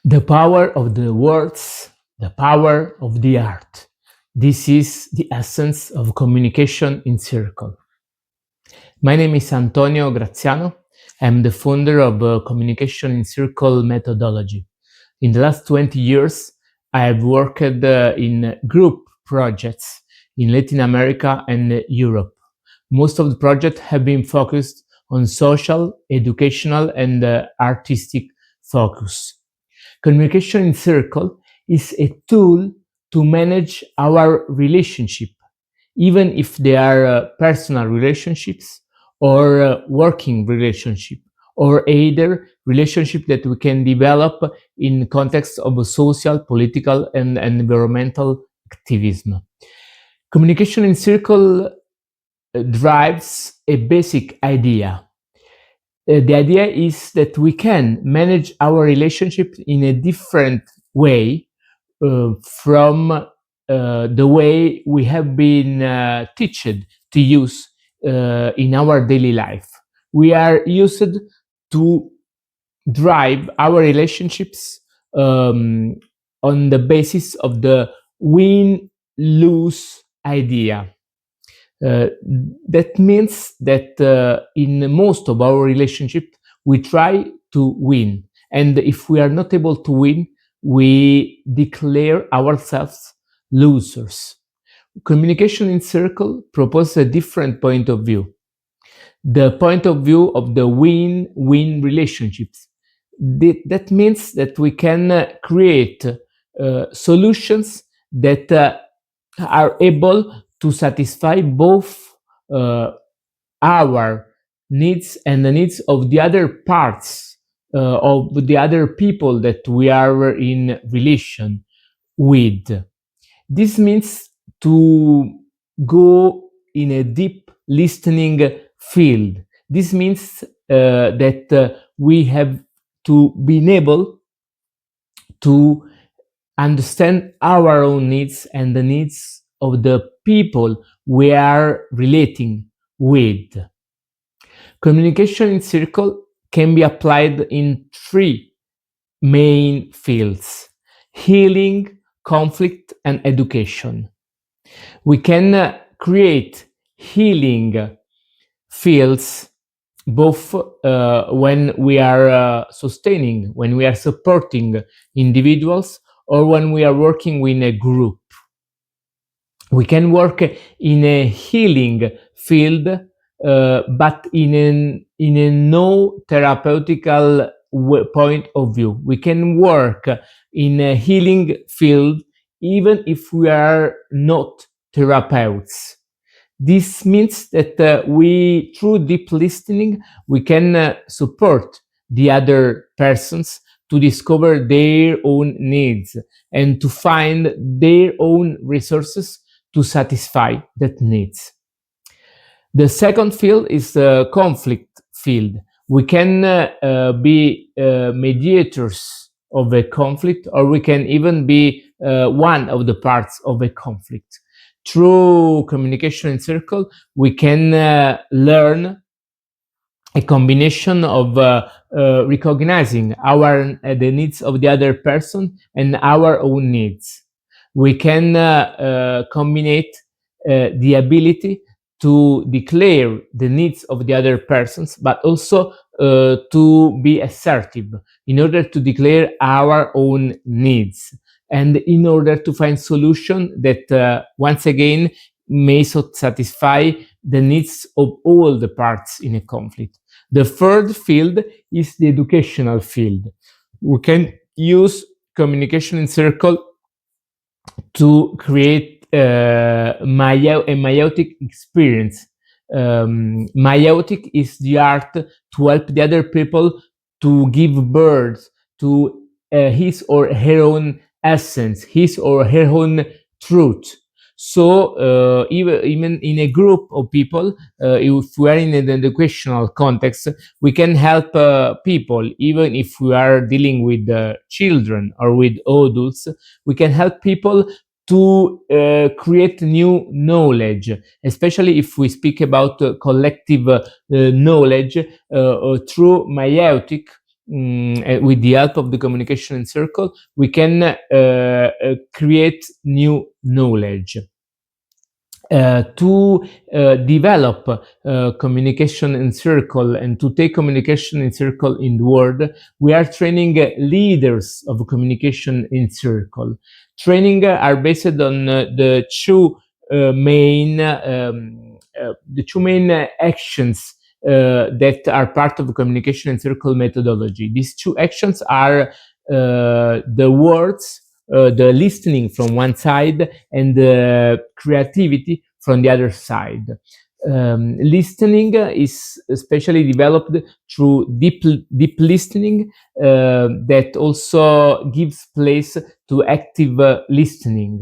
The power of the words, the power of the art. This is the essence of communication in circle. My name is Antonio Graziano. I'm the founder of Communication in Circle methodology. In the last 20 years, I have worked in group projects in Latin America and Europe. Most of the projects have been focused on social, educational, and artistic focus. Communication in circle is a tool to manage our relationship, even if they are personal relationships or working relationship, or either relationship that we can develop in context of a social, political, and environmental activism. Communication in circle drives a basic idea. The idea is that we can manage our relationship in a different way from the way we have been taught to use in our daily life. We are used to drive our relationships on the basis of the win-lose idea. That means that in most of our relationship, we try to win. And if we are not able to win, we declare ourselves losers. Communication in circle proposes a different point of view. The point of view of the win-win relationships. That means that we can create solutions that are able to satisfy both our needs and the needs of the other parts of the other people that we are in relation with. This means to go in a deep listening field. This means that we have to be able to understand our own needs and the needs of the people we are relating with. Communication in circle can be applied in three main fields: healing, conflict, and education. We can create healing fields both when we are sustaining, when we are supporting individuals, or when we are working in a group. We can work in a healing field, but in a no therapeutical point of view. We can work in a healing field even if we are not therapeutes. This means that we, through deep listening, we can support the other persons to discover their own needs and to find their own resources to satisfy that needs. The second field is the conflict field. We can be mediators of a conflict, or we can even be one of the parts of a conflict. Through communication in circle, we can learn a combination of recognizing the needs of the other person and our own needs. We can combine the ability to declare the needs of the other persons, but also to be assertive in order to declare our own needs, and in order to find solutions that once again may satisfy the needs of all the parts in a conflict. The third field is the educational field. We can use communication in circle to create a meiotic experience. Meiotic is the art to help the other people to give birth to his or her own essence, his or her own truth. So even in a group of people, if we are in an educational context, we can help people, even if we are dealing with children or with adults. We can help people to create new knowledge, especially if we speak about collective knowledge through meiotic. with the help of the communication circle, we can create new knowledge. To develop communication in circle and to take communication in circle in the world, we are training leaders of communication in circle. Training are based on the two main actions that are part of the communication in circle methodology. These two actions are the words, the listening from one side, and the creativity from the other side. Listening is especially developed through deep listening that also gives place to active listening.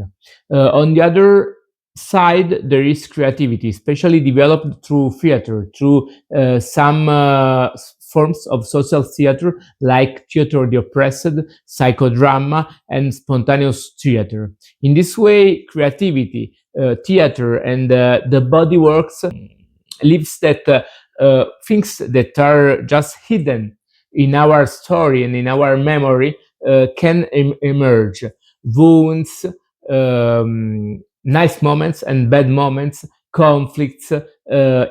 On the other side, there is creativity, especially developed through theater, through some forms of social theater like theater of the oppressed, psychodrama, and spontaneous theater. In this way, creativity, theater, and the body works lives that things that are just hidden in our story and in our memory can emerge. Wounds, nice moments and bad moments, conflicts,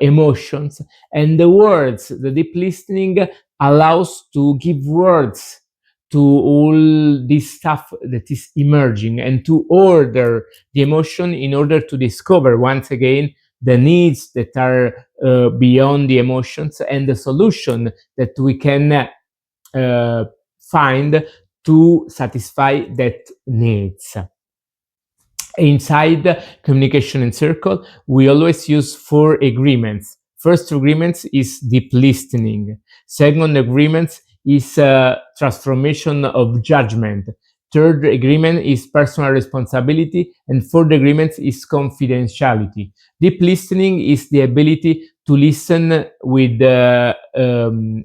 emotions, and the words, the deep listening allows to give words to all this stuff that is emerging and to order the emotion in order to discover once again the needs that are beyond the emotions and the solution that we can find to satisfy that needs. Inside communication in circle, we always use 4 agreements. First agreement is deep listening. Second agreement is transformation of judgment. Third agreement is personal responsibility, and fourth agreement is confidentiality. Deep listening is the ability to listen with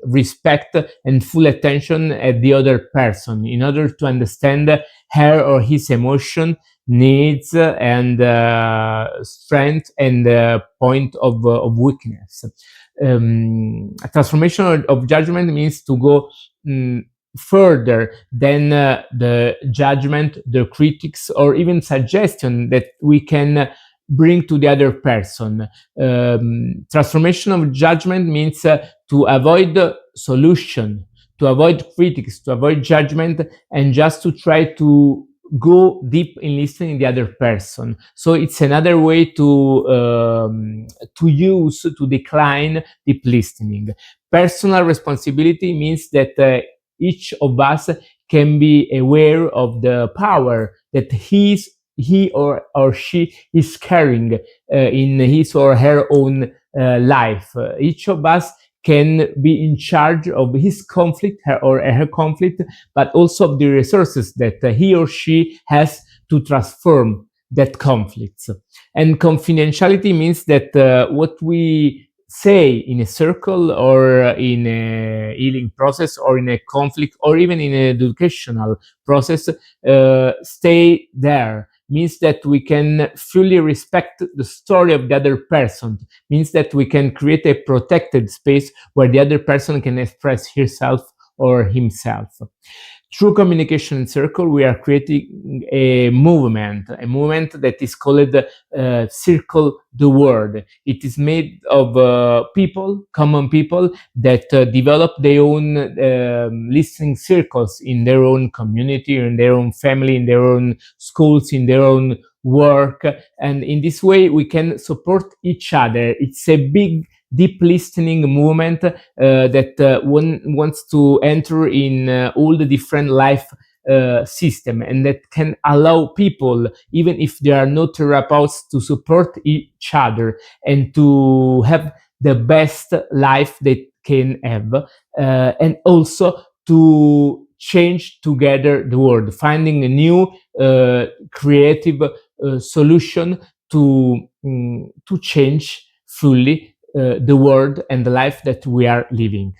respect and full attention at the other person in order to understand her or his emotion, needs, and strength and point of weakness. A transformation of judgment means to go further than the judgment, the critics, or even suggestion that we can bring to the other person. Transformation of judgment means to avoid the solution, to avoid critics, to avoid judgment, and just to try to go deep in listening the other person. So it's another way to decline deep listening. Personal responsibility means that each of us can be aware of the power that he or she is carrying in his or her own life. Each of us can be in charge of his conflict, her conflict, but also of the resources that he or she has to transform that conflict. And confidentiality means that what we say in a circle or in a healing process or in a conflict or even in an educational process stay there. Means that we can fully respect the story of the other person. Means that we can create a protected space where the other person can express herself or himself. Through communication in circle, we are creating a movement that is called Circle the World. It is made of common people that develop their own listening circles in their own community, in their own family, in their own schools, in their own work. And in this way, we can support each other. It's a big deep listening movement that one wants to enter in all the different life system, and that can allow people, even if they are not therapists, to support each other and to have the best life they can have, and also to change together the world, finding a new creative solution to change fully the world and the life that we are living.